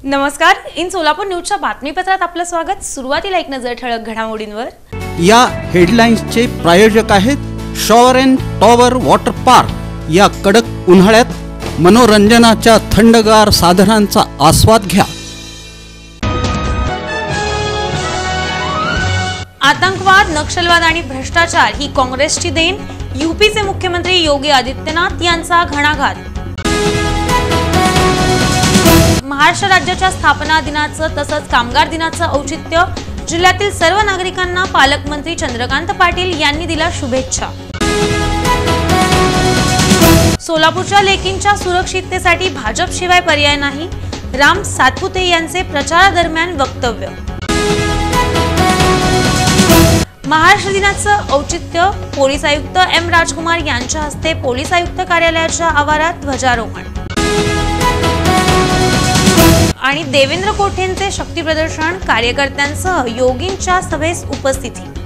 नमस्कार, इन सोलापूर न्यूजच्या बातमीपत्रात आपलं स्वागत। सुरुवातीला एक नजर ठळक घडामोडींवर। या हेडलाईन्सचे प्रायोजक आहेत shower and tower water park. या कडक उन्हाळ्यात मनोरंजनाच्या थंडगार साधनांचा आस्वाद घ्या। आतंकवाद, नक्षलवाद आणि भ्रष्टाचार ही काँग्रेसची देण, यूपीचे मुख्यमंत्री योगी आदित्यनाथ यांचा घणाघात। महाराष्ट्र राज्याच्या स्थापना दिनाचं तसंच कामगार दिनाचं औचित्य, जिल्ह्यातील सर्व नागरिकांना पालकमंत्री चंद्रकांत पाटील यांनी दिला शुभेच्छा। सोलापूरच्या लेकींच्या सुरक्षिततेसाठी भाजपशिवाय पर्याय नाही, राम सातपुते यांचे प्रचारादरम्यान वक्तव्य। महाराष्ट्र दिनाचं औचित्य, पोलीस आयुक्त एम राजकुमार यांच्या हस्ते पोलीस आयुक्त कार्यालयाच्या आवारात ध्वजारोहण आणि देवेंद्र कोठेंचे शक्ती प्रदर्शन, कार्यकर्त्यांसह योगींच्या सभेस उपस्थिती।